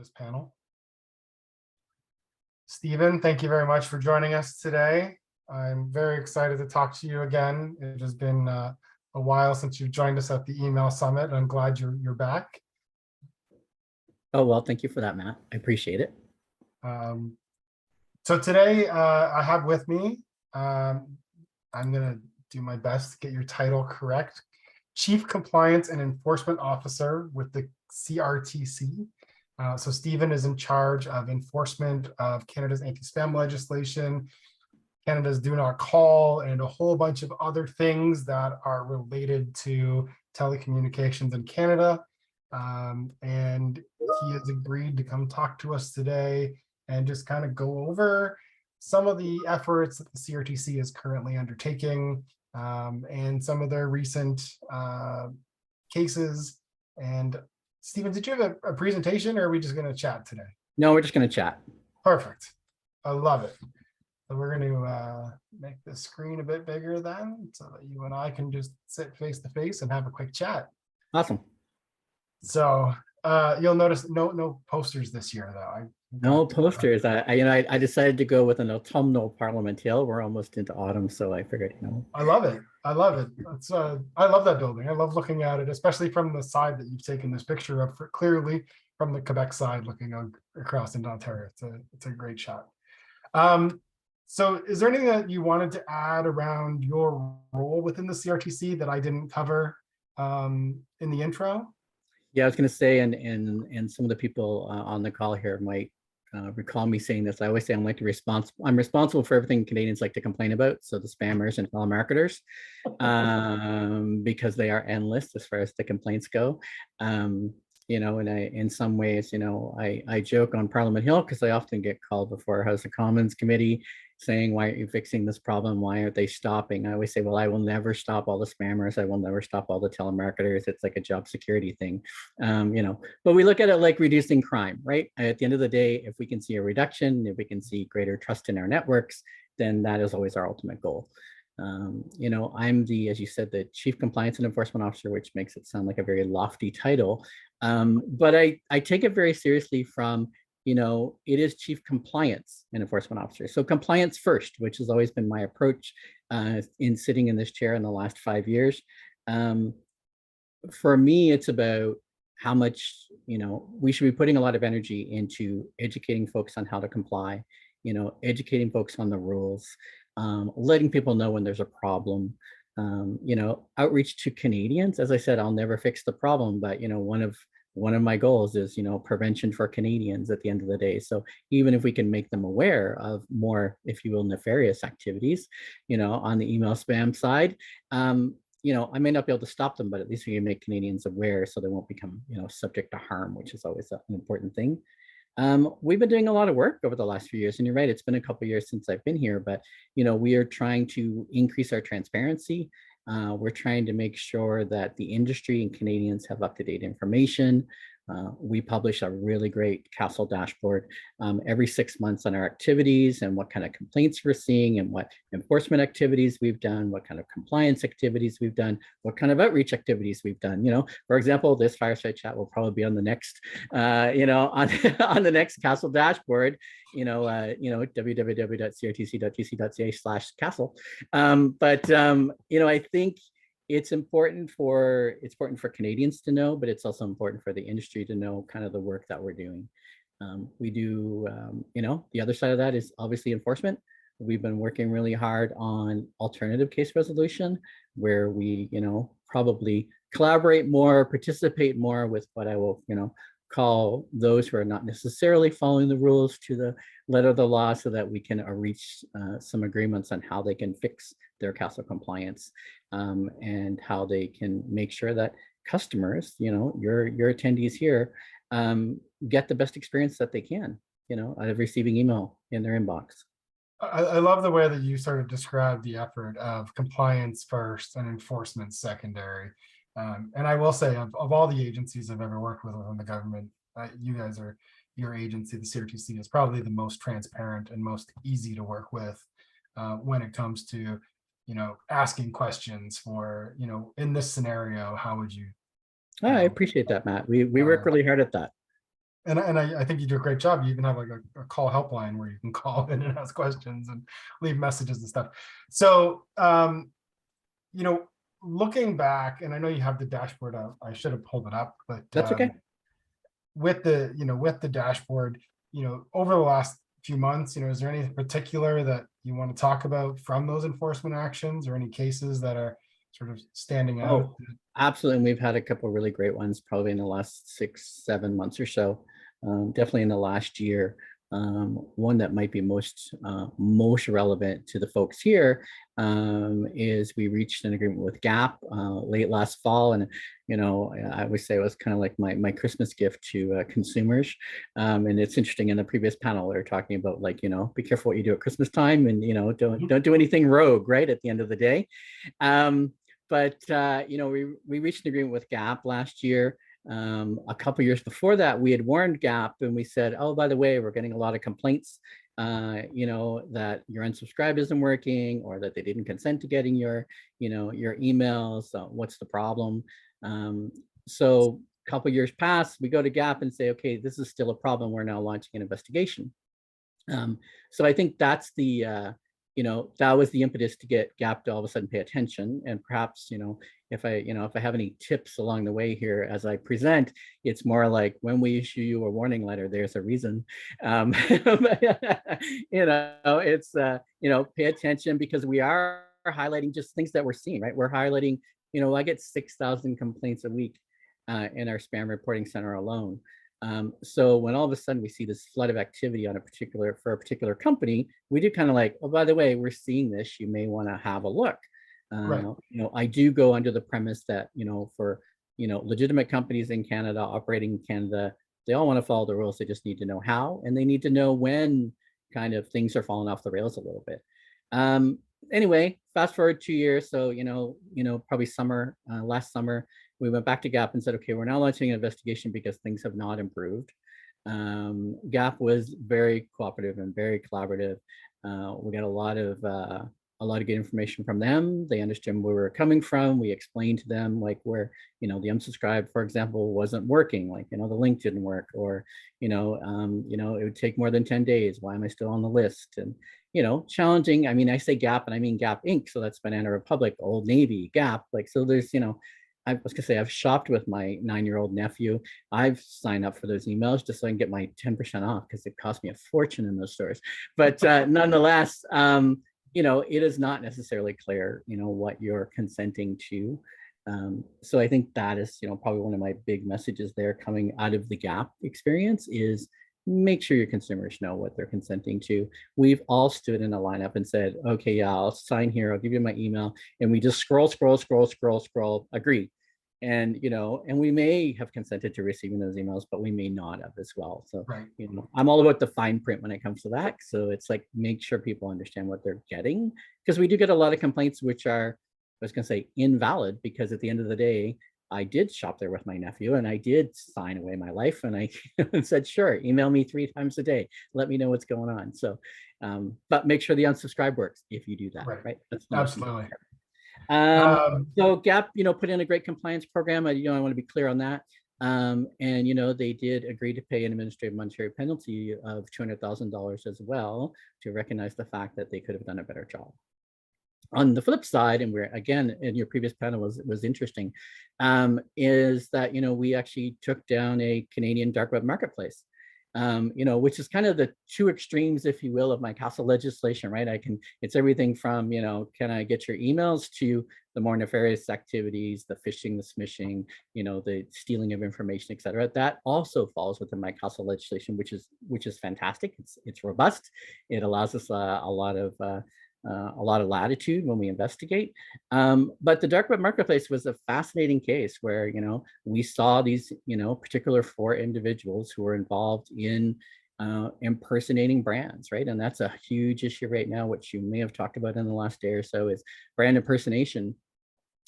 this panel. Stephen, thank you very much for joining us today. I'm very excited to talk to you again. It has been a while since you've joined us at the email summit. I'm glad you're back. Oh, well, thank you for that, Matt. I appreciate it. So today I have with me, I'm going to do my best to get your title correct, Chief Compliance and Enforcement Officer with the CRTC. So Stephen is in charge of enforcement of Canada's anti-spam legislation, Canada's Do Not Call, and a whole bunch of other things that are related to telecommunications in Canada. And he has agreed to come talk to us today and just kind of go over some of the efforts that the CRTC is currently undertaking and some of their recent cases. And Stephen, did you have a presentation, or are we just going to chat today? No, we're just going to chat. Perfect. I love it. So we're going to make the screen a bit bigger then, so that you and I can just sit face to face and have a quick chat. Awesome. So you'll notice no posters this year, though. No posters. I decided to go with an autumnal Parliament Hill. We're almost into autumn, so I figured, I love it. I love it. It's I love that building. I love looking at it, especially from the side that you've taken this picture of, clearly from the Quebec side, looking across into Ontario. It's a great shot. So is there anything that you wanted to add around your role within the CRTC that I didn't cover in the intro? Yeah, I was going to say, and some of the people on the call here might recall me saying this. I always say I'm responsible for everything Canadians like to complain about. So the spammers and telemarketers, because they are endless as far as the complaints go. And in some ways, I joke on Parliament Hill because I often get called before House of Commons committee saying, why aren't you fixing this problem? Why aren't they stopping? I always say, well, I will never stop all the spammers. I will never stop all the telemarketers. It's like a job security thing, but we look at it like reducing crime, right? At the end of the day, if we can see a reduction, if we can see greater trust in our networks, then that is always our ultimate goal. I'm as you said, the Chief Compliance and Enforcement Officer, which makes it sound like a very lofty title. But I take it very seriously from, it is Chief Compliance and Enforcement Officer. So compliance first, which has always been my approach in sitting in this chair in the last 5 years. For me, it's about how much, we should be putting a lot of energy into educating folks on how to comply, educating folks on the rules, letting people know when there's a problem, outreach to Canadians. As I said, I'll never fix the problem, but one of my goals is, prevention for Canadians at the end of the day. So even if we can make them aware of more, if you will, nefarious activities, on the email spam side, I may not be able to stop them, but at least we can make Canadians aware so they won't become, subject to harm, which is always an important thing. We've been doing a lot of work over the last few years, and you're right, it's been a couple of years since I've been here, but we are trying to increase our transparency. We're trying to make sure that the industry and Canadians have up-to-date information. We publish a really great Castle dashboard every 6 months on our activities and what kind of complaints we're seeing and what enforcement activities we've done, what kind of compliance activities we've done, what kind of outreach activities we've done. For example, this Fireside chat will probably be on the next, on the next Castle dashboard, www.crtc.gc.ca/Castle. I think it's important for Canadians to know, but it's also important for the industry to know kind of the work that we're doing. We do, the other side of that is obviously enforcement. We've been working really hard on alternative case resolution, where we, probably collaborate more, participate more with what I will, call those who are not necessarily following the rules to the letter of the law, so that we can reach some agreements on how they can fix their Castle compliance, and how they can make sure that customers, your attendees here, get the best experience that they can, out of receiving email in their inbox. I love the way that you sort of described the effort of compliance first and enforcement secondary. And I will say, of all the agencies I've ever worked with within the government, your agency, the CRTC, is probably the most transparent and most easy to work with when it comes to, asking questions for, in this scenario, how would you? I appreciate that, Matt. We work really hard at that. I think you do a great job. You even have like a call helpline where you can call in and ask questions and leave messages and stuff. So, you know, looking back, and I know you have the dashboard up, I should have pulled it up, but That's okay. with the, with the dashboard, over the last few months, is there anything particular that you want to talk about from those enforcement actions, or any cases that are sort of standing out? Oh, absolutely. And we've had a couple of really great ones probably in the last 6-7 months or so. Definitely in the last year. One that might be most relevant to the folks here is we reached an agreement with Gap late last fall, and I would say it was kind of like my Christmas gift to consumers. And it's interesting, in the previous panel we were talking about, like, be careful what you do at Christmas time, and don't do anything rogue, right, at the end of the day. But we reached an agreement with Gap last year. A couple years before that, we had warned Gap, and we said, oh, by the way, we're getting a lot of complaints, that your unsubscribe isn't working, or that they didn't consent to getting your emails. What's the problem? So a couple years pass, we go to Gap and say, okay, this is still a problem. We're now launching an investigation. So I think that's that was the impetus to get Gap to all of a sudden pay attention. And perhaps, if I have any tips along the way here as I present, it's more like, when we issue you a warning letter, there's a reason. It's pay attention, because we are highlighting just things that we're seeing, right? We're highlighting, I get 6,000 complaints a week in our spam reporting center alone. So when all of a sudden we see this flood of activity for a particular company, we do kind of like, oh, by the way, we're seeing this, you may want to have a look. Right. I do go under the premise that, for, legitimate companies in Canada, operating in Canada, they all want to follow the rules. They just need to know how, and they need to know when kind of things are falling off the rails a little bit. Anyway, fast forward 2 years. So, probably last summer, we went back to Gap and said, okay, we're now launching an investigation because things have not improved. Gap was very cooperative and very collaborative. We got a lot of good information from them. They understood where we were coming from. We explained to them, like, where, the unsubscribe, for example, wasn't working, like, the link didn't work, or, it would take more than 10 days. Why am I still on the list? And, challenging. I mean, I say Gap, and I mean Gap Inc. So that's Banana Republic, Old Navy, Gap. Like, so there's, I was gonna say, I've shopped with my 9-year-old nephew. I've signed up for those emails just so I can get my 10% off, because it cost me a fortune in those stores. But nonetheless, it is not necessarily clear, what you're consenting to. So I think that is, probably one of my big messages there coming out of the Gap experience is, make sure your consumers know what they're consenting to. We've all stood in a lineup and said, okay, yeah, I'll sign here, I'll give you my email. And we just scroll, agree. And, and we may have consented to receiving those emails, but we may not have as well. So, Right. I'm all about the fine print when it comes to that. So it's like, make sure people understand what they're getting, because we do get a lot of complaints, which are, I was going to say, invalid, because at the end of the day, I did shop there with my nephew, and I did sign away my life, and I said, sure, email me 3 times a day. Let me know what's going on. So, but make sure the unsubscribe works if you do that, right? That's Absolutely. So Gap, put in a great compliance program. I want to be clear on that. And, they did agree to pay an administrative monetary penalty of $200,000 as well, to recognize the fact that they could have done a better job. On the flip side, and we're, again, in your previous panel was interesting, is that, we actually took down a Canadian dark web marketplace, which is kind of the 2 extremes, if you will, of my CASA legislation, right? It's everything from, can I get your emails, to the more nefarious activities, the phishing, the smishing, the stealing of information, et cetera. That also falls within my CASA legislation, which is fantastic. It's robust. It allows us a lot of latitude when we investigate. But the dark web marketplace was a fascinating case where, we saw these, particular 4 individuals who were involved in impersonating brands, right? And that's a huge issue right now, which you may have talked about in the last day or so, is brand impersonation.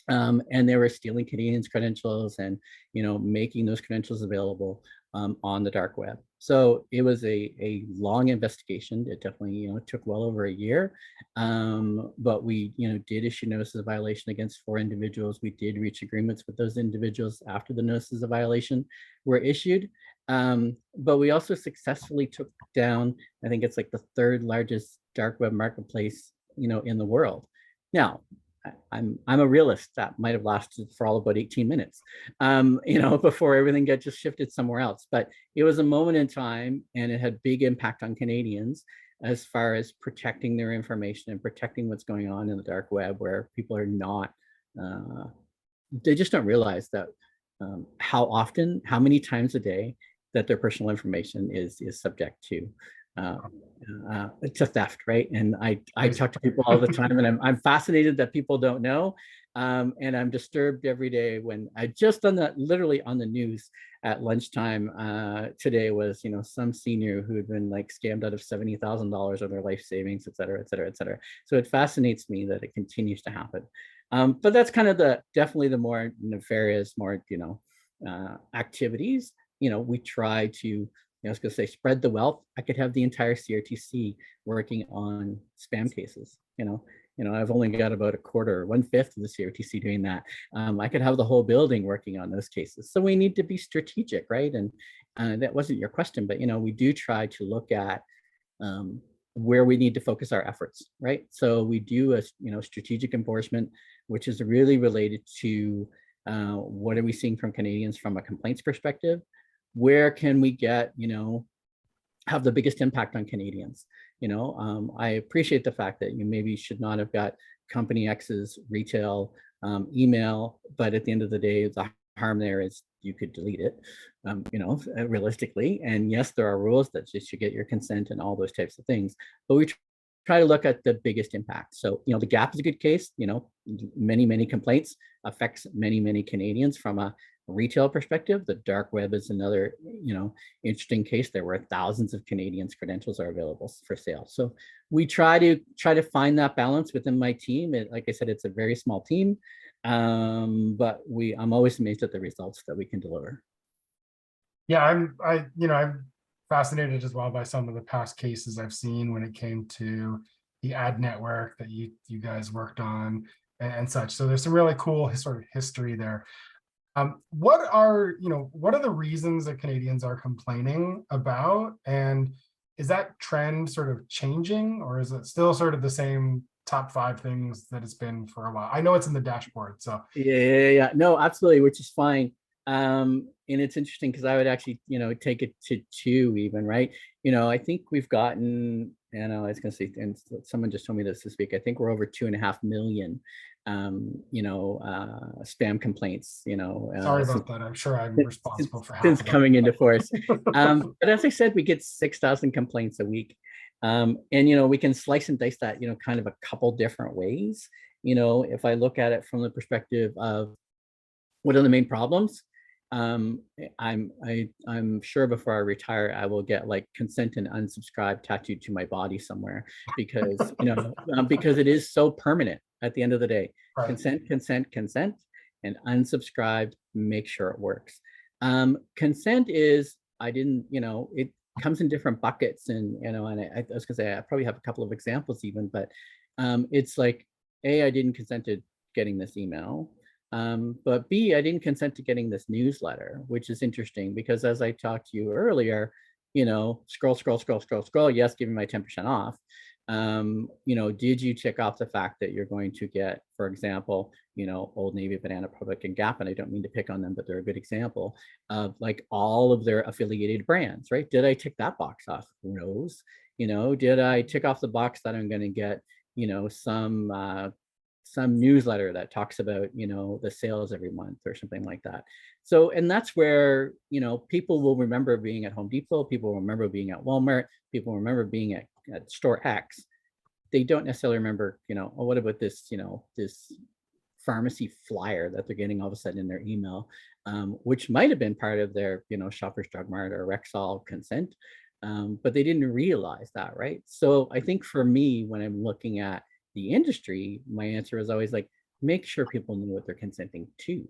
And they were stealing Canadians' credentials and, making those credentials available on the dark web. So it was a long investigation. It definitely, took well over a year. But we, did issue notices of violation against 4 individuals. We did reach agreements with those individuals after the notices of violation were issued. But we also successfully took down, I think it's like the third largest dark web marketplace, in the world. Now, I'm a realist. That might have lasted for all about 18 minutes, before everything got just shifted somewhere else. But it was a moment in time, and it had big impact on Canadians as far as protecting their information and protecting what's going on in the dark web, where people are not, they just don't realize that how often, how many times a day that their personal information is subject uh, to theft, right? And I talk to people all the time, and I'm fascinated that people don't know, and I'm disturbed every day when I just on the literally on the news at lunchtime today was some senior who had been like scammed out of $70,000 of their life savings, et cetera, et cetera, et cetera. So it fascinates me that it continues to happen. But that's kind of definitely the more nefarious, more activities. We try to, I was going to say, spread the wealth. I could have the entire CRTC working on spam cases. I've only got about a quarter, 1/5 of the CRTC doing that. I could have the whole building working on those cases. So we need to be strategic, right? And that wasn't your question, but we do try to look at where we need to focus our efforts, right? So we do a strategic enforcement, which is really related to what are we seeing from Canadians from a complaints perspective? Where can we get, have the biggest impact on Canadians? I appreciate the fact that you maybe should not have got company X's retail email, but at the end of the day, the harm there is you could delete it, realistically. And yes, there are rules that you should get your consent and all those types of things, but we try to look at the biggest impact. So, the Gap is a good case. Many complaints affects many Canadians from a retail perspective. The dark web is another, interesting case there where thousands of Canadians' credentials are available for sale. So we try to find that balance within my team. Like I said, it's a very small team, but I'm always amazed at the results that we can deliver. Yeah, I'm fascinated as well by some of the past cases I've seen when it came to the ad network that you guys worked on and such. So there's some really cool sort of history there. What are the reasons that Canadians are complaining about? And is that trend sort of changing, or is it still sort of the same top 5 things that it's been for a while? I know it's in the dashboard, so. Yeah. No, absolutely, which is fine. And it's interesting because I would actually, take it to 2 even, right? I think we've gotten, I was going to say, and someone just told me this week, I think we're over 2.5 million, spam complaints, Sorry about that. I'm sure I'm responsible for half since of them. coming into force. But as I said, we get 6,000 complaints a week. And, we can slice and dice that, kind of a couple different ways. If I look at it from the perspective of what are the main problems, I'm sure before I retire, I will get like consent and unsubscribe tattooed to my body somewhere, because because it is so permanent at the end of the day. Right. Consent, and unsubscribed. Make sure it works. Consent is it comes in different buckets, and and I was gonna say I probably have a couple of examples even, but it's like A, I didn't consent to getting this email. But B, I didn't consent to getting this newsletter, which is interesting because as I talked to you earlier, scroll. Yes, give me my 10% off. Did you check off the fact that you're going to get, for example, Old Navy, Banana Republic, and Gap, and I don't mean to pick on them, but they're a good example of like all of their affiliated brands, right? Did I tick that box off? Who knows? Did I tick off the box that I'm going to get, some newsletter that talks about the sales every month or something like that? So, and that's where people will remember being at Home Depot, people will remember being at Walmart, people remember being at store X. They don't necessarily remember, oh, what about this this pharmacy flyer that they're getting all of a sudden in their email, which might have been part of their Shoppers Drug Mart or Rexall consent, but they didn't realize that, right? So I think for me, when I'm looking at the industry, my answer is always like, make sure people know what they're consenting to,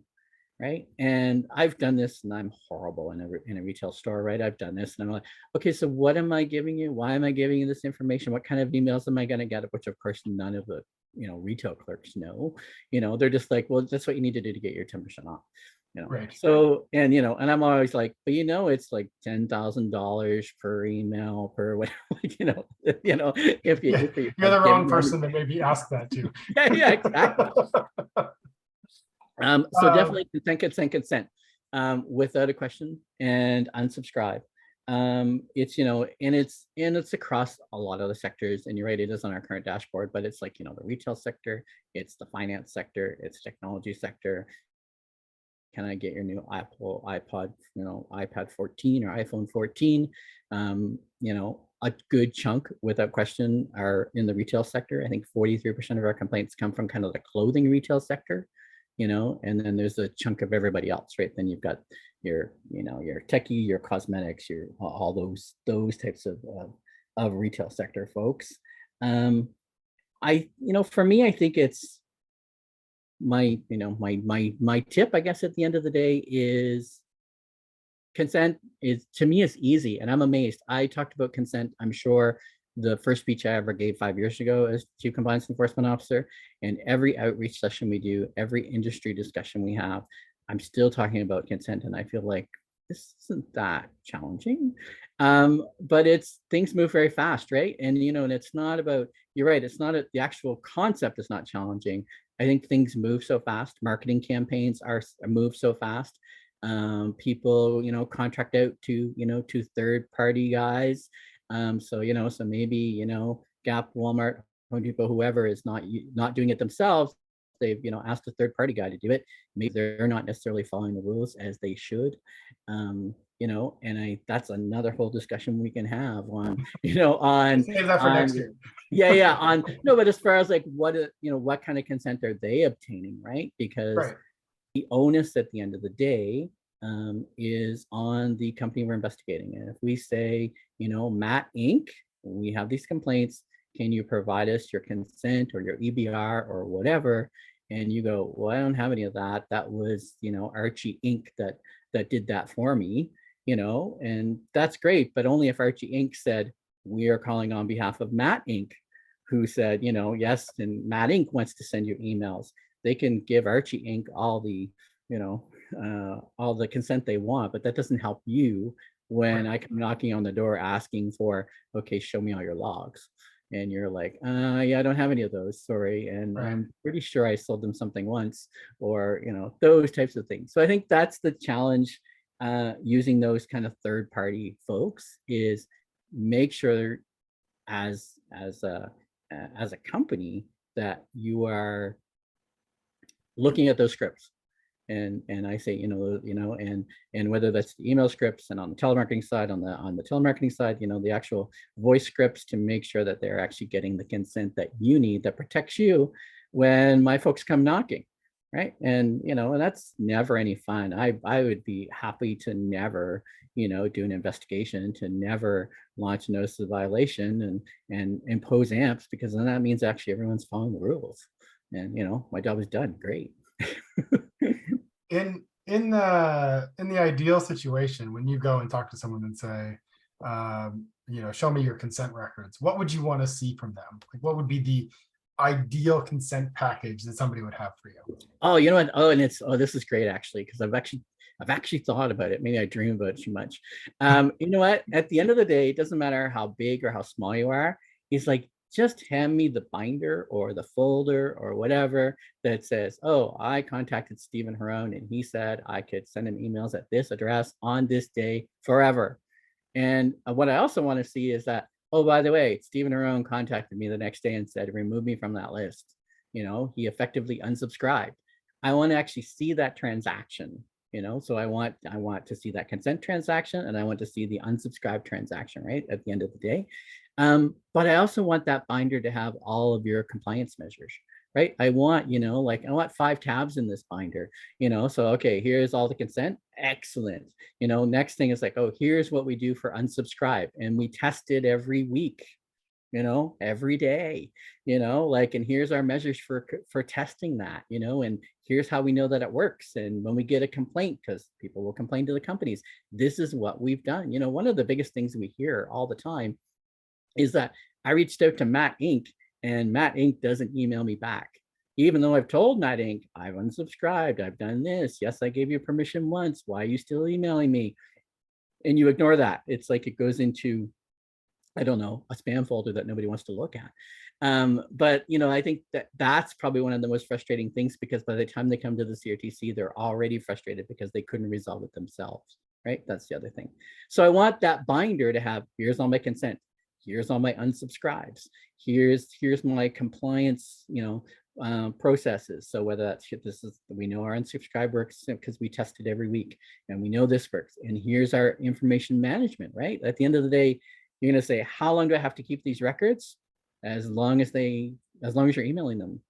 right? And I've done this, and I'm horrible in a retail store, right? I've done this, and I'm like, okay, so what am I giving you? Why am I giving you this information? What kind of emails am I going to get? Which of course none of the retail clerks know. They're just like, well, that's what you need to do to get your 10% off. Right. So, and and I'm always like, but it's like $10,000 per email per whatever, if you, Yeah, if you you're the wrong give person to maybe ask that to. yeah, exactly. So definitely consent, without a question, and unsubscribe. It's, and it's across a lot of the sectors, and you're right, it is on our current dashboard, but it's like, the retail sector, it's the finance sector, it's technology sector. Can I get your new Apple iPod, iPad 14 or iPhone 14? A good chunk, without question, are in the retail sector. I think 43% of our complaints come from kind of the clothing retail sector, and then there's a chunk of everybody else, right? Then you've got your, your techie, your cosmetics, your all those types of retail sector folks. For me, I think it's my tip, I guess, at the end of the day is consent is, to me, is easy. And I'm amazed. I talked about consent, I'm sure, the first speech I ever gave 5 years ago as Chief Compliance Enforcement Officer, and every outreach session we do, every industry discussion we have, I'm still talking about consent. And I feel like this isn't that challenging. But things move very fast, right? And, and it's not about, you're right, it's not the actual concept is not challenging. I think things move so fast. Marketing campaigns are move so fast. People, contract out to, to third-party guys. So maybe, Gap, Walmart, Home Depot, whoever is not doing it themselves. They've, asked a third-party guy to do it. Maybe they're not necessarily following the rules as they should. And that's another whole discussion we can have on, Save that for next year. on no, but as far as like what kind of consent are they obtaining, right? Because Right. the onus at the end of the day is on the company we're investigating. And if we say, Matt Inc., we have these complaints, can you provide us your consent or your EBR or whatever? And you go, well, I don't have any of that. That was, Archie Inc. that did that for me, and that's great. But only if Archie Inc. said, we are calling on behalf of Matt Inc., who said, yes, and Matt Inc. wants to send you emails. They can give Archie Inc. all the consent they want, but that doesn't help you when I come knocking on the door asking for, okay, show me all your logs. And you're like, yeah, I don't have any of those, sorry. And I'm pretty sure I sold them something once, or, those types of things. So I think that's the challenge using those kind of third-party folks, is make sure as a company that you are looking at those scripts. And I say, and whether that's the email scripts, and on the telemarketing side, on the telemarketing side, the actual voice scripts, to make sure that they're actually getting the consent that you need, that protects you when my folks come knocking, right? And and that's never any fun. I would be happy to never, do an investigation, to never launch a notice of violation and impose amps, because then that means actually everyone's following the rules, and my job is done. Great. In the ideal situation, when you go and talk to someone and say, show me your consent records, what would you want to see from them? Like, what would be the ideal consent package that somebody would have for you? Oh, you know what? Oh, and this is great, actually, because I've actually thought about it. Maybe I dream about it too much. You know what? At the end of the day, it doesn't matter how big or how small you are. It's like, just hand me the binder or the folder or whatever that says, oh, I contacted Stephen Harroun and he said I could send him emails at this address on this day forever. And what I also want to see is that, oh, by the way, Stephen Harroun contacted me the next day and said, remove me from that list. He effectively unsubscribed. I want to actually see that transaction. So I want to see that consent transaction, and I want to see the unsubscribed transaction, right, at the end of the day. But I also want that binder to have all of your compliance measures, right? I want, I want 5 tabs in this binder, so, okay, here's all the consent. Excellent. Next thing is like, oh, here's what we do for unsubscribe. And we test it every week, every day, and here's our measures for testing that, and here's how we know that it works. And when we get a complaint, because people will complain to the companies, this is what we've done. One of the biggest things we hear all the time is that I reached out to Matt Inc. and Matt Inc. doesn't email me back. even though I've told Matt Inc., I've unsubscribed, I've done this. Yes, I gave you permission once. Why are you still emailing me? And you ignore that. It's like it goes into, I don't know, a spam folder that nobody wants to look at. But I think that's probably one of the most frustrating things, because by the time they come to the CRTC, they're already frustrated because they couldn't resolve it themselves, right? That's the other thing. So I want that binder to have, here's all my consent, here's all my unsubscribes, here's my compliance, processes. So whether that's, we know our unsubscribe works because we test it every week, and we know this works. And here's our information management, right? At the end of the day, you're going to say, how long do I have to keep these records? As long as you're emailing them,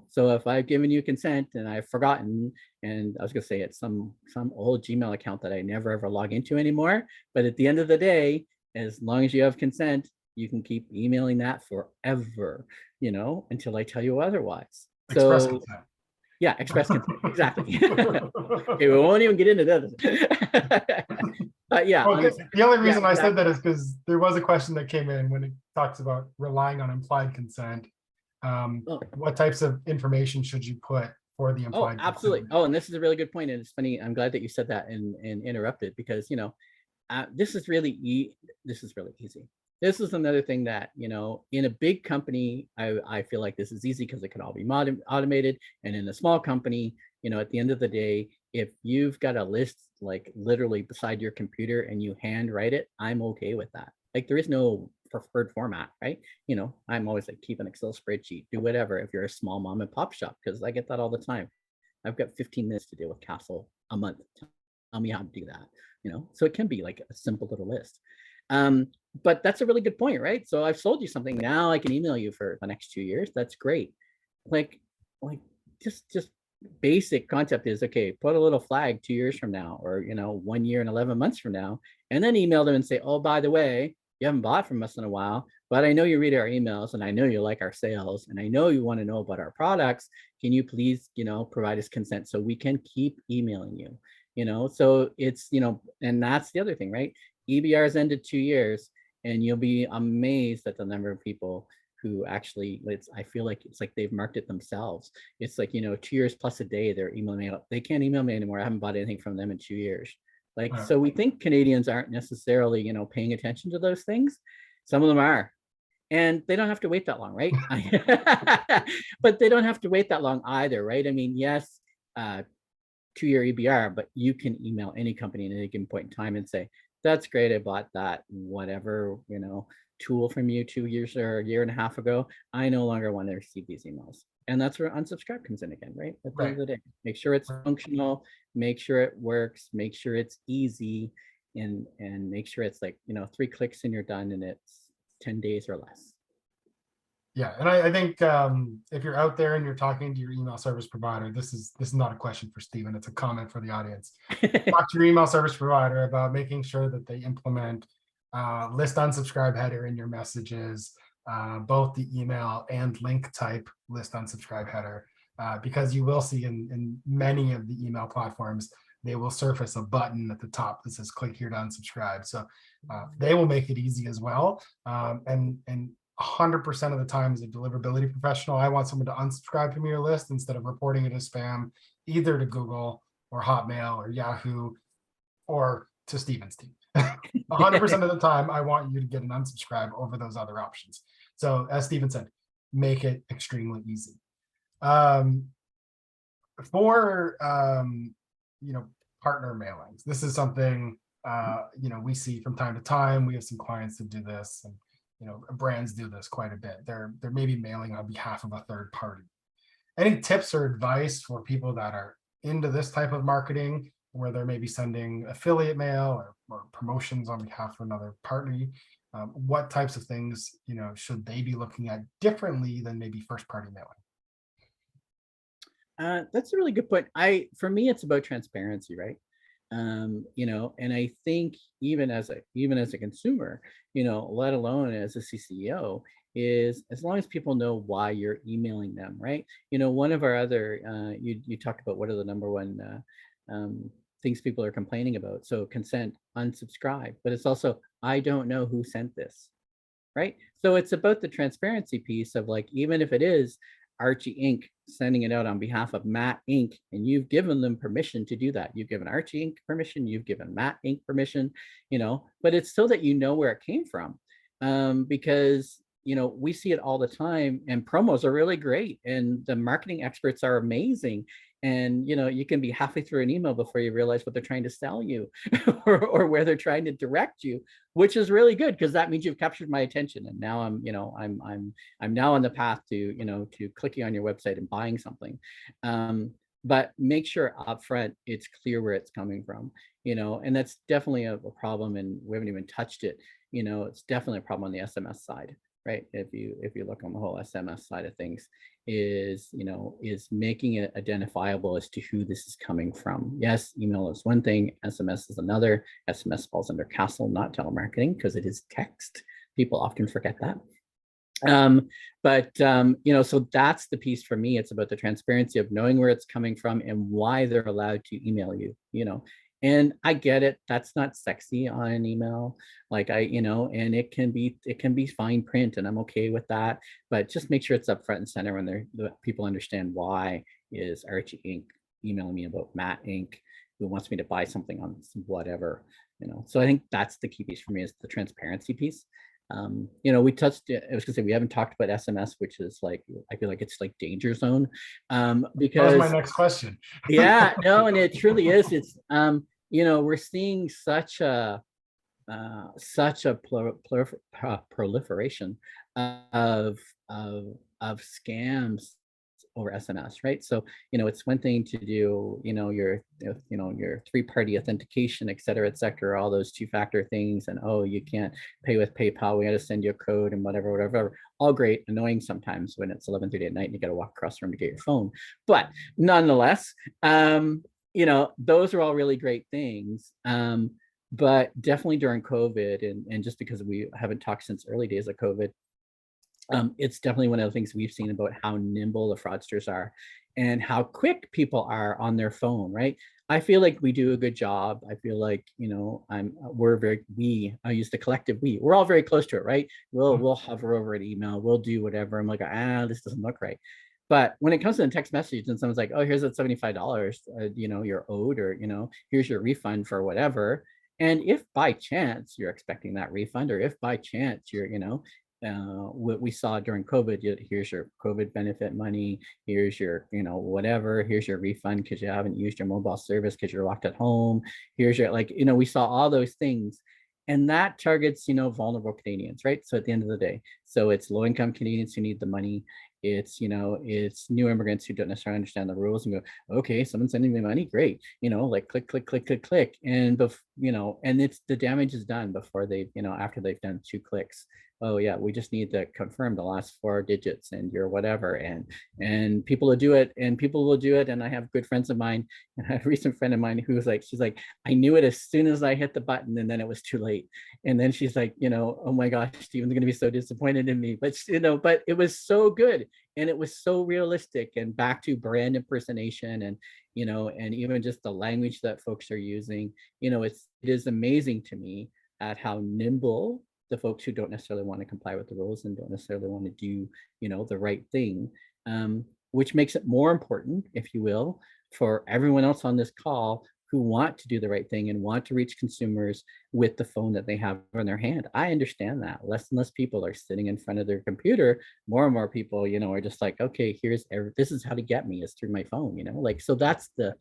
So if I've given you consent and I've forgotten, and I was going to say it's some old Gmail account that I never ever log into anymore, but at the end of the day, as long as you have consent, you can keep emailing that forever, until I tell you otherwise. Express So consent. yeah, express consent, exactly. Okay, we won't even get into that. But yeah, Okay. The only reason I said exactly. that is because there was a question that came in when it talks about relying on implied consent. What types of information should you put for the implied consent? Absolutely. Oh, and this is a really good point, and it's funny. I'm glad that you said that and interrupted, because this is really easy. This is another thing that, in a big company, I feel like this is easy because it can all be automated. And in a small company, at the end of the day, if you've got a list like literally beside your computer and you handwrite it, I'm okay with that. Like, there is no preferred format, right? I'm always like, keep an Excel spreadsheet, do whatever if you're a small mom and pop shop, because I get that all the time. I've got 15 minutes to deal with Castle a month. Tell me how to do that, So it can be like a simple little list. But that's a really good point, right? So I've sold you something. Now I can email you for the next 2 years. That's great. Like just basic concept is, okay, put a little flag 2 years from now, or 1 year and 11 months from now, and then email them and say, oh, by the way, you haven't bought from us in a while, but I know you read our emails, and I know you like our sales, and I know you want to know about our products. Can you please, provide us consent so we can keep emailing you? So it's, and that's the other thing, right? EBR's ended 2 years, and you'll be amazed at the number of people who actually, I feel like it's like they've marked it themselves. It's like, 2 years plus a day, they're emailing me. They can't email me anymore. I haven't bought anything from them in 2 years. So we think Canadians aren't necessarily, paying attention to those things. Some of them are. And they don't have to wait that long, right? But they don't have to wait that long either, right? I mean, yes, 2-year EBR, but you can email any company at any given point in time and say, that's great, I bought that whatever, tool from you 2 years or a year and a half ago. I no longer want to receive these emails. And that's where unsubscribe comes in again, right? At the end of the day, make sure it's functional, make sure it works, make sure it's easy, and make sure it's like, 3 clicks and you're done, and it's 10 days or less. Yeah, and I think if you're out there and you're talking to your email service provider, this is not a question for Stephen, it's a comment for the audience. Talk to your email service provider about making sure that they implement list unsubscribe header in your messages, both the email and link type list unsubscribe header, because you will see in many of the email platforms, they will surface a button at the top that says click here to unsubscribe. So they will make it easy as well. And 100% of the time, as a deliverability professional, I want someone to unsubscribe from your list instead of reporting it as spam, either to Google or Hotmail or Yahoo or to Stephen's team. 100% of the time, I want you to get an unsubscribe over those other options. So as Stephen said, make it extremely easy. For partner mailings, this is something we see from time to time. We have some clients that do this, and brands do this quite a bit. They're maybe mailing on behalf of a third party. Any tips or advice for people that are into this type of marketing, where they're maybe sending affiliate mail or promotions on behalf of another party? What types of things should they be looking at differently than maybe first party mailing? That's a really good point. For me, it's about transparency, right? And I think even as a consumer, let alone as a CCEO, is as long as people know why you're emailing them, right? One of our other, you talked about what are the number one things people are complaining about. So consent, unsubscribe, but it's also, I don't know who sent this, right? So it's about the transparency piece of like, even if it is Archie Inc. sending it out on behalf of Matt Inc. And you've given them permission to do that. You've given Archie Inc. permission, you've given Matt Inc. permission, but it's so that you know where it came from. Because we see it all the time, and promos are really great, and the marketing experts are amazing. And you can be halfway through an email before you realize what they're trying to sell you or where they're trying to direct you, which is really good, because that means you've captured my attention, and now I'm now on the path to to clicking on your website and buying something. But make sure upfront it's clear where it's coming from, and that's definitely a problem, and we haven't even touched it. It's definitely a problem on the SMS side, right? If you look on the whole SMS side of things, is making it identifiable as to who this is coming from. Yes, email is one thing, SMS is another. SMS falls under Castle, not telemarketing, because it is text. People often forget that. So that's the piece for me. It's about the transparency of knowing where it's coming from and why they're allowed to email you, and I get it. That's not sexy on an email, and it can be fine print, and I'm okay with that. But just make sure it's up front and center when the people understand why is Archie Inc. emailing me about Matt Inc. who wants me to buy something on whatever, So I think that's the key piece for me, is the transparency piece. We touched it. I was gonna say we haven't talked about SMS, which is I feel like it's like danger zone, because that was my next question. Yeah, no, and it truly is. It's we're seeing such a proliferation of scams over SMS, right? So it's one thing to do your three-party authentication, et cetera, all those two-factor things, and you can't pay with PayPal, we got to send you a code and whatever, all great, annoying sometimes when it's 11:30 at night and you got to walk across the room to get your phone, but nonetheless, those are all really great things. But definitely during COVID, and just because we haven't talked since early days of COVID, it's definitely one of the things we've seen about how nimble the fraudsters are and how quick people are on their phone, right? I feel like we do a good job. I feel like, I use the collective we, we're all very close to it, right? We'll hover over an email, we'll do whatever. I'm like, this doesn't look right. But when it comes to a text message and someone's like, here's that $75, you're owed, or, here's your refund for whatever. And if by chance you're expecting that refund, or if by chance you're, what we saw during COVID, here's your COVID benefit money, here's your, whatever, here's your refund because you haven't used your mobile service because you're locked at home, here's your, we saw all those things. And that targets, vulnerable Canadians, right? So at the end of the day, so it's low-income Canadians who need the money. It's, it's new immigrants who don't necessarily understand the rules and go, okay, someone's sending me money, great. Click, click, click, click, click. And, and it's, the damage is done before they've, after they've done 2 clicks. Oh yeah, we just need to confirm the last 4 digits and your whatever. And people will do it, And I have good friends of mine, and a recent friend of mine who was like, she's like, I knew it as soon as I hit the button, and then it was too late. And then she's like, oh my gosh, Stephen's gonna be so disappointed in me. But but it was so good. And it was so realistic, and back to brand impersonation, and and even just the language that folks are using. It is amazing to me at how nimble the folks who don't necessarily want to comply with the rules and don't necessarily want to do the right thing, which makes it more important, if you will, for everyone else on this call who want to do the right thing and want to reach consumers with the phone that they have in their hand. I understand that less and less people are sitting in front of their computer. More and more people, are just like, okay, this is how to get me, is through my phone, so that's the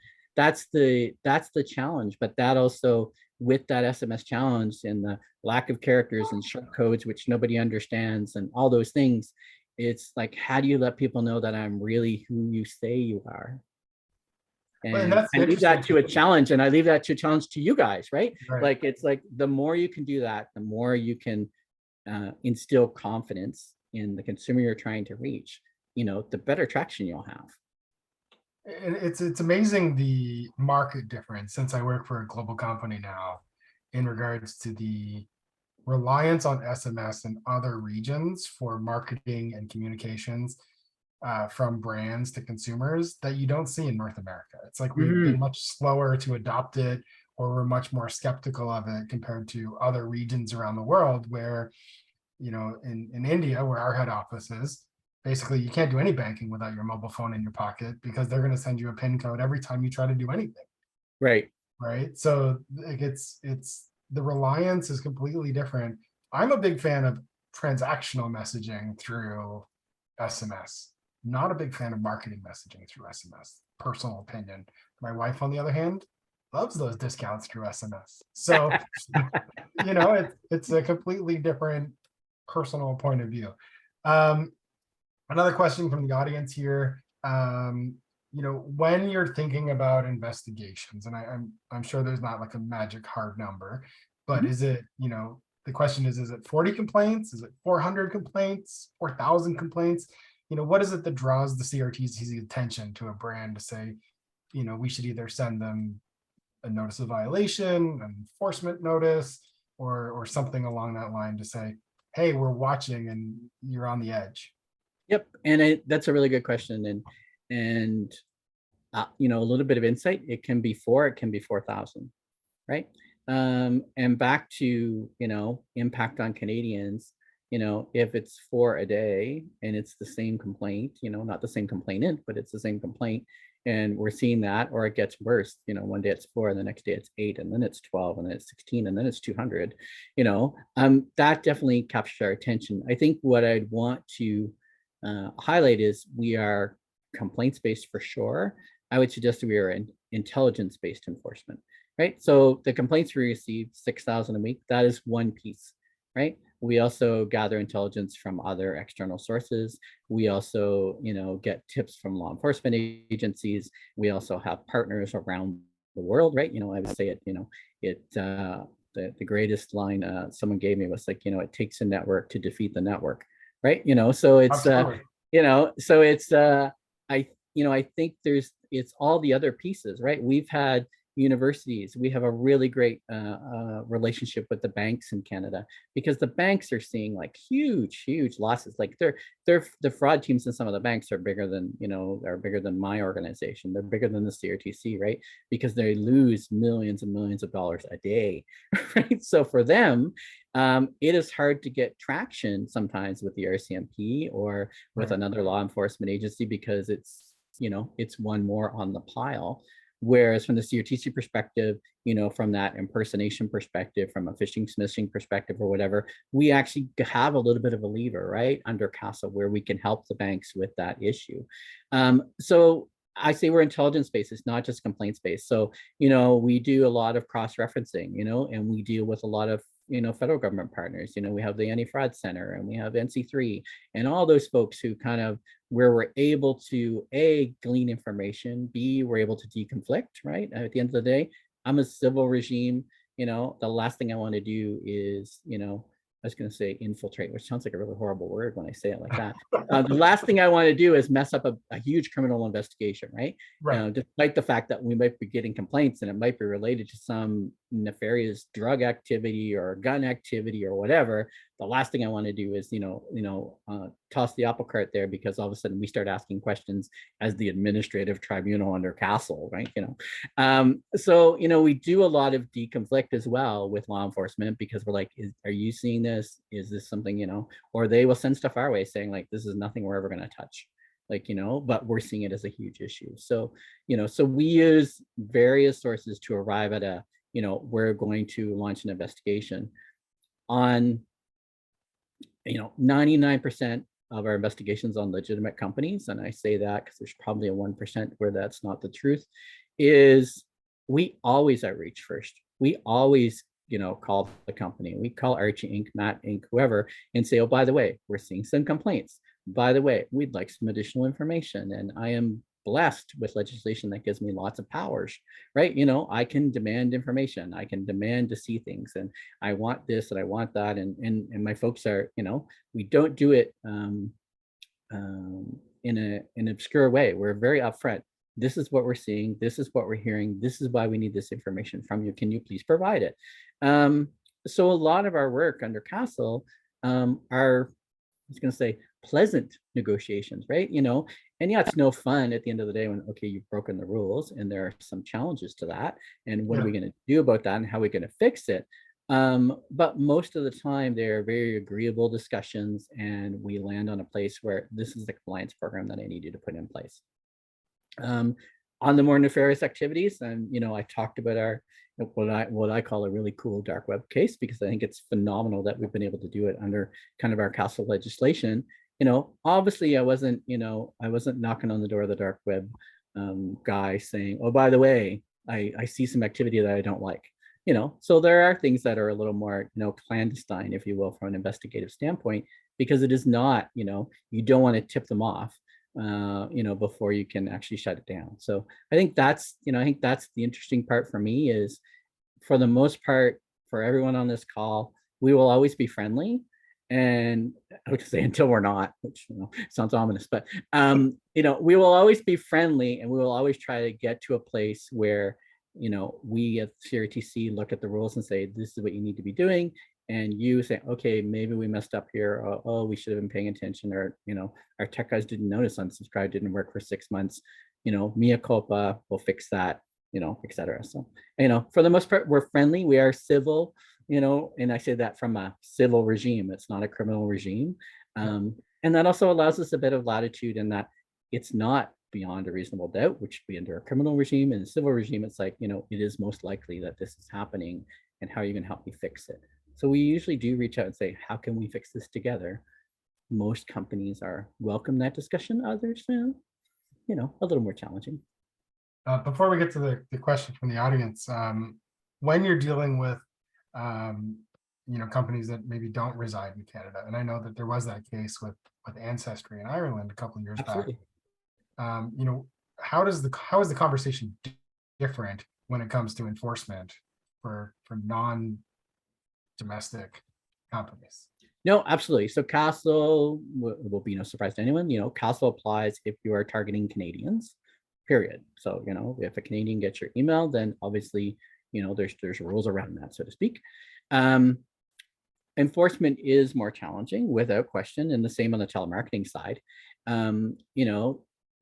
challenge. But that also, with that SMS challenge and the lack of characters and short codes, which nobody understands, and all those things, it's like, how do you let people know that I'm really who you say you are? And I leave that to a challenge, and I leave that to a challenge to you guys, right? Like, it's like, the more you can do that, the more you can instill confidence in the consumer you're trying to reach, the better traction you'll have. And it's amazing the market difference, since I work for a global company now, in regards to the reliance on SMS in other regions for marketing and communications from brands to consumers, that you don't see in North America. It's like we've been much slower to adopt it, or we're much more skeptical of it compared to other regions around the world, where, in India, where our head office is, basically you can't do any banking without your mobile phone in your pocket because they're going to send you a PIN code every time you try to do anything. Right. Right. So like it's the reliance is completely different. I'm a big fan of transactional messaging through SMS. Not a big fan of marketing messaging through SMS. Personal opinion. My wife, on the other hand, loves those discounts through SMS. So, it's a completely different personal point of view. Another question from the audience here. When you're thinking about investigations, and I'm sure there's not like a magic hard number, but Mhm. is it, the question is it 40 complaints? Is it 400 complaints, 4,000 complaints? What is it that draws the CRTC's attention to a brand to say, we should either send them a notice of violation, an enforcement notice, or something along that line to say, hey, we're watching and you're on the edge. Yep. And that's a really good question. And a little bit of insight, it can be 4,000, right? And back to, impact on Canadians, if it's 4 a day and it's the same complaint, not the same complainant, but it's the same complaint, and we're seeing that, or it gets worse, one day it's 4 and the next day it's 8 and then it's 12 and then it's 16 and then it's 200, that definitely captures our attention. I think what I'd want to highlight is we are complaints-based for sure. I would suggest that we are in intelligence-based enforcement, right? So the complaints we receive, 6,000 a week, that is one piece, right? We also gather intelligence from other external sources. We also, get tips from law enforcement agencies. We also have partners around the world, right? I would say the greatest line someone gave me was like, it takes a network to defeat the network, right? So it's, Absolutely. so it's, I think it's all the other pieces, right? We've had universities, we have a really great relationship with the banks in Canada, because the banks are seeing like huge losses. Like the fraud teams in some of the banks are bigger than, are bigger than my organization. They're bigger than the CRTC, right? Because they lose millions and millions of dollars a day, right? So for them, it is hard to get traction sometimes with the RCMP or with another law enforcement agency, because it's one more on the pile. Whereas from the CRTC perspective, from that impersonation perspective, from a phishing, smishing perspective or whatever, we actually have a little bit of a lever, right, under CASA, where we can help the banks with that issue. So I say we're intelligence based, it's not just complaints based. So, we do a lot of cross-referencing, and we deal with a lot of federal government partners. We have the Anti-Fraud Center and we have NC3 and all those folks who kind of, where we're able to A, glean information, B, we're able to deconflict, right? At the end of the day, I'm a civil regime, the last thing I want to do is, I was going to say infiltrate, which sounds like a really horrible word when I say it like that. The last thing I want to do is mess up a huge criminal investigation, right? Right. Despite the fact that we might be getting complaints and it might be related to some nefarious drug activity or gun activity or whatever, the last thing I want to do is, toss the apple cart there, because all of a sudden we start asking questions as the administrative tribunal under Castle, right? So, we do a lot of deconflict as well with law enforcement, because we're like, are you seeing this? Is this something, or they will send stuff our way saying like, this is nothing we're ever going to touch. But we're seeing it as a huge issue. So, so we use various sources to arrive at we're going to launch an investigation on, 99% of our investigations on legitimate companies. And I say that because there's probably a 1% where that's not the truth, is we always outreach first. We always, call the company. We call Archie Inc., Matt Inc., whoever, and say, oh, by the way, we're seeing some complaints. By the way, we'd like some additional information. And I am blessed with legislation that gives me lots of powers, right? I can demand information. I can demand to see things, and I want this and I want that. And my folks are, we don't do it in an obscure way. We're very upfront. This is what we're seeing. This is what we're hearing. This is why we need this information from you. Can you please provide it? So a lot of our work under Castle are, I was going to say, pleasant negotiations, right? And yeah, it's no fun at the end of the day when, okay, you've broken the rules and there are some challenges to that. And what are we going to do about that and how are we going to fix it? But most of the time, they're very agreeable discussions, and we land on a place where this is the compliance program that I need you to put in place. On the more nefarious activities, and I talked about our what I call a really cool dark web case, because I think it's phenomenal that we've been able to do it under kind of our castle legislation. Obviously I wasn't knocking on the door of the dark web guy saying, oh, by the way, I see some activity that I don't like. So there are things that are a little more clandestine, if you will, from an investigative standpoint, because it is not, you don't want to tip them off before you can actually shut it down. So I think that's the interesting part for me is, for the most part, for everyone on this call, we will always be friendly. And I would say until we're not, which sounds ominous, but we will always be friendly, and we will always try to get to a place where we at CRTC look at the rules and say, this is what you need to be doing. And you say, okay, maybe we messed up here. Or, oh, we should have been paying attention. Or, our tech guys didn't notice unsubscribe didn't work for 6 months. Mea culpa, we'll fix that, et cetera. So, for the most part, we're friendly. We are civil, and I say that from a civil regime. It's not a criminal regime. And that also allows us a bit of latitude in that it's not beyond a reasonable doubt, which would be under a criminal regime. And a civil regime, it's like, it is most likely that this is happening, and how are you going to help me fix it? So we usually do reach out and say, how can we fix this together? Most companies are welcome that discussion. Others, a little more challenging. Before we get to the question from the audience, when you're dealing with companies that maybe don't reside in Canada, and I know that there was that case with Ancestry in Ireland a couple of years Absolutely. back. How is the conversation different when it comes to enforcement for non-domestic companies? No, absolutely. So Castle will be no surprise to anyone. Castle applies if you are targeting Canadians, period. So, if a Canadian gets your email, then obviously, there's rules around that, so to speak. Enforcement is more challenging, without question, and the same on the telemarketing side.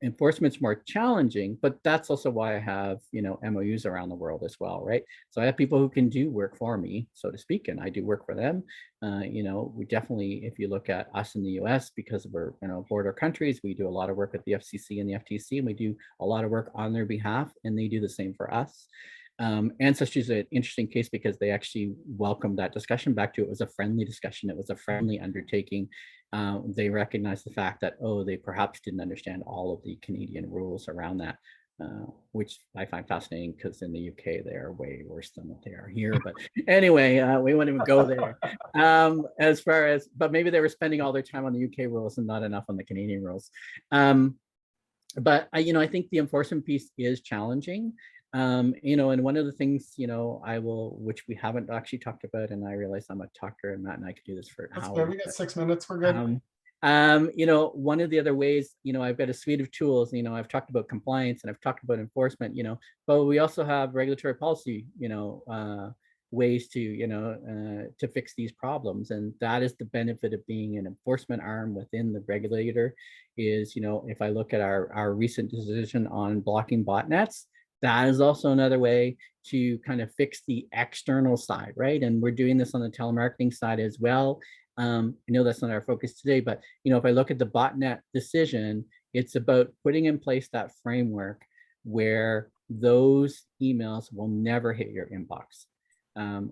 Enforcement's more challenging, but that's also why I have, MOUs around the world as well, right? So I have people who can do work for me, so to speak, and I do work for them. We definitely, if you look at us in the US, because we're, border countries, we do a lot of work with the FCC and the FTC, and we do a lot of work on their behalf, and they do the same for us. Ancestry is an interesting case because they actually welcomed that discussion back to it was a friendly discussion. It was a friendly undertaking. They recognized the fact that, they perhaps didn't understand all of the Canadian rules around that, which I find fascinating because in the UK, they're way worse than what they are here. But anyway, we won't even go there. But maybe they were spending all their time on the UK rules and not enough on the Canadian rules. But I think the enforcement piece is challenging. And one of the things, which we haven't actually talked about, and I realize I'm a talker, and Matt and I could do this for That's hours. good. We got 6 minutes. We're good. One of the other ways, I've got a suite of tools, I've talked about compliance and I've talked about enforcement, but we also have regulatory policy, ways to fix these problems. And that is the benefit of being an enforcement arm within the regulator is, if I look at our recent decision on blocking botnets, that is also another way to kind of fix the external side, right? And we're doing this on the telemarketing side as well. I know that's not our focus today, but if I look at the botnet decision, it's about putting in place that framework where those emails will never hit your inbox,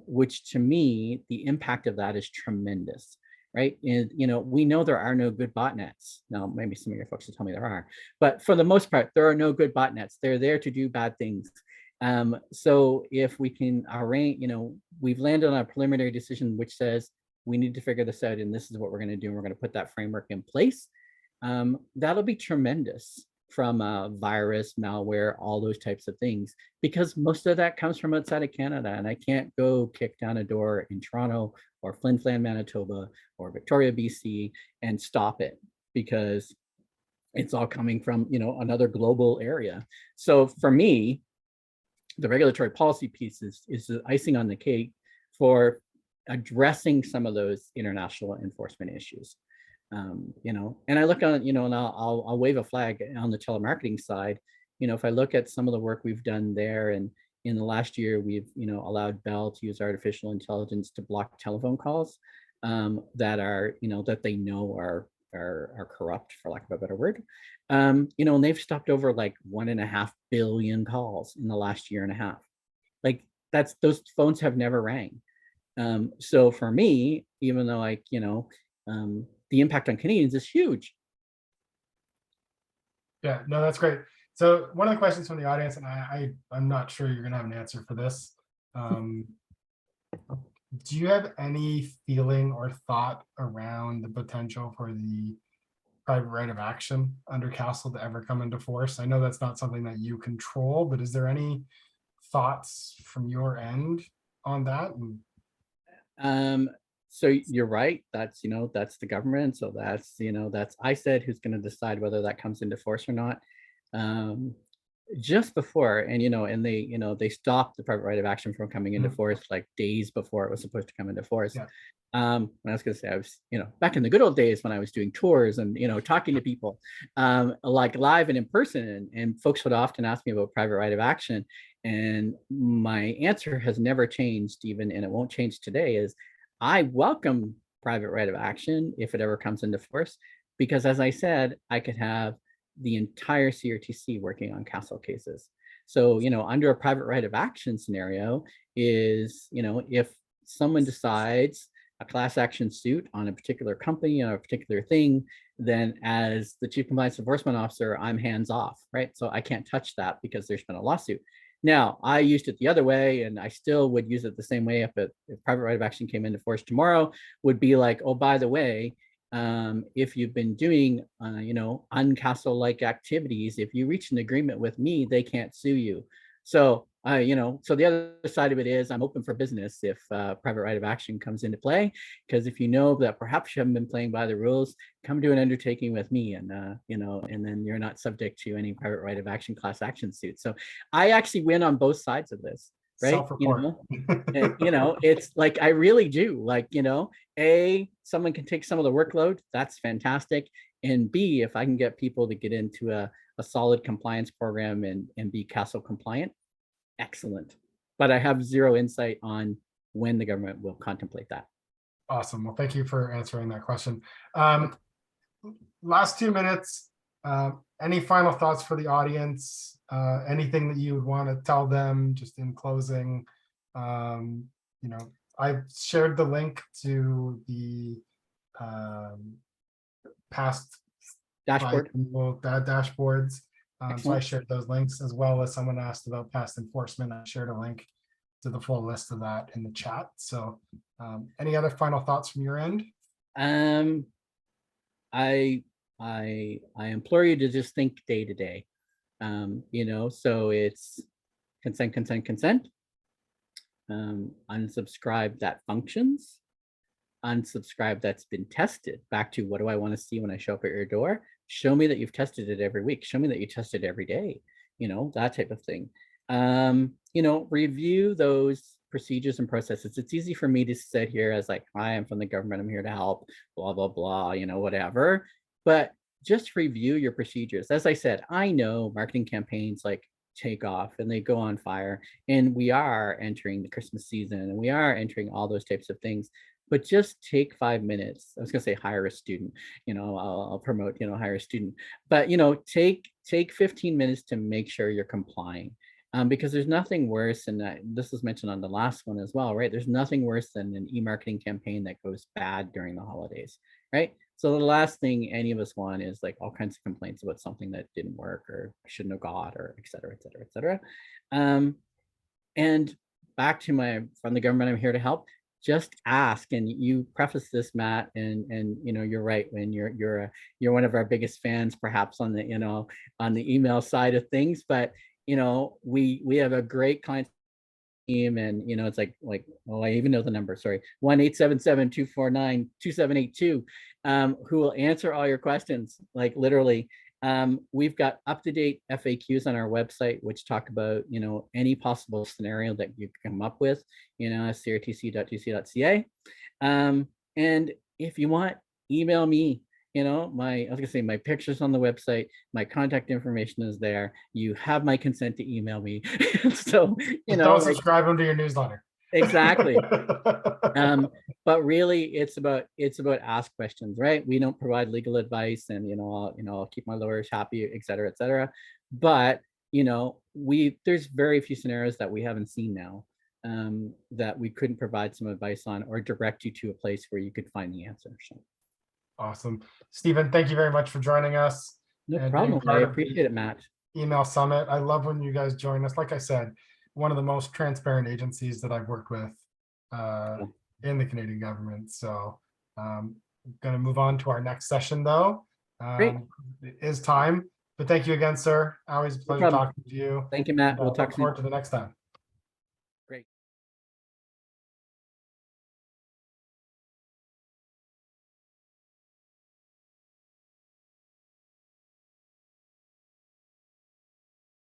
which to me, the impact of that is tremendous. Right. And, we know there are no good botnets. Now, maybe some of your folks will tell me there are, but for the most part, there are no good botnets. They're there to do bad things. So if we can arrange, we've landed on a preliminary decision, which says we need to figure this out and this is what we're going to do. And we're going to put that framework in place. That'll be tremendous from virus, malware, all those types of things, because most of that comes from outside of Canada. And I can't go kick down a door in Toronto or Flin Flon, Manitoba, or Victoria, BC, and stop it because it's all coming from, another global area. So for me, the regulatory policy piece is the icing on the cake for addressing some of those international enforcement issues. And I look on, and I'll wave a flag on the telemarketing side. If I look at some of the work we've done there, and in the last year, we've allowed Bell to use artificial intelligence to block telephone calls that are that they know are corrupt, for lack of a better word. And they've stopped over like 1.5 billion calls in the last year and a half. Like those phones have never rang. So for me, even though the impact on Canadians is huge. Yeah, no, that's great. So one of the questions from the audience, and I'm not sure you're gonna have an answer for this. Do you have any feeling or thought around the potential for the private right of action under Castle to ever come into force? I know that's not something that you control, but is there any thoughts from your end on that? So you're right. That's that's the government. So that's that's ISED who's going to decide whether that comes into force or not. Just before, and and they stopped the private right of action from coming into force like days before it was supposed to come into force. Yeah. I was going to say, I was back in the good old days when I was doing tours and talking to people like live and in person, and folks would often ask me about private right of action, and my answer has never changed, even, and it won't change today, is I welcome private right of action if it ever comes into force, because as I said, I could have the entire CRTC working on Castle cases. So, under a private right of action scenario is, if someone decides a class action suit on a particular company or a particular thing, then as the chief compliance enforcement officer, I'm hands off, right? So I can't touch that because there's been a lawsuit. Now, I used it the other way, and I still would use it the same way if private right of action came into force tomorrow, would be like, oh, by the way, if you've been doing, uncastle-like activities, if you reach an agreement with me, they can't sue you. So, so the other side of it is I'm open for business if private right of action comes into play, because if you know that perhaps you haven't been playing by the rules, come do an undertaking with me, and and then you're not subject to any private right of action class action suit. So I actually win on both sides of this, right? Self-report. It's like I really do, like, someone can take some of the workload, that's fantastic, and B, if I can get people to get into a solid compliance program and be Castle compliant, excellent. But I have zero insight on when the government will contemplate that. Awesome. Well, thank you for answering that question. Last 2 minutes, any final thoughts for the audience? Anything that you would want to tell them just in closing? I've shared the link to the past Dashboard. dashboards. So I shared those links, as well as someone asked about past enforcement. I shared a link to the full list of that in the chat. So any other final thoughts from your end? I implore you to just think day to day. So it's consent, unsubscribe that functions, unsubscribe that's been tested. Back to, what do I want to see when I show up at your door? Show me that you've tested it every week. Show me that you test it every day, that type of thing. Review those procedures and processes. It's easy for me to sit here as like, hi, I'm from the government, I'm here to help, blah, blah, blah, whatever. But just review your procedures. As I said, I know marketing campaigns like take off and they go on fire, and we are entering the Christmas season and we are entering all those types of things. But just take 5 minutes. I was gonna say hire a student, I'll promote, hire a student, but take 15 minutes to make sure you're complying. Because there's nothing worse, and this was mentioned on the last one as well, right? There's nothing worse than an e-marketing campaign that goes bad during the holidays, right? So the last thing any of us want is like all kinds of complaints about something that didn't work or shouldn't have got, or et cetera, et cetera, et cetera. And back to from the government, I'm here to help. Just ask. And you preface this, Matt, and you're right, when you're one of our biggest fans, perhaps on the on the email side of things, but we have a great client team, and it's like, oh, I even know the number, sorry, 1-877-249-2782, who will answer all your questions, like literally. We've got up-to-date FAQs on our website, which talk about any possible scenario that you come up with, crtc.gc.ca. And if you want, email me, I was gonna say my picture's on the website, my contact information is there. You have my consent to email me. So, Just don't like, subscribe them to your newsletter. exactly. But really it's about ask questions, right? We don't provide legal advice, and I'll keep my lawyers happy, et cetera, et cetera. But there's very few scenarios that we haven't seen now, that we couldn't provide some advice on or direct you to a place where you could find the answer. So Awesome. Stephen, thank you very much for joining us no and being problem. I part of the appreciate it, Matt. email summit. I love when you guys join us. Like I said, one of the most transparent agencies that I've worked with in the Canadian government. So I'm going to move on to our next session, though. Great. It is time, but thank you again, sir. Always a pleasure problem. talking to you. Thank you, Matt. We'll talk Look soon. forward to the next time.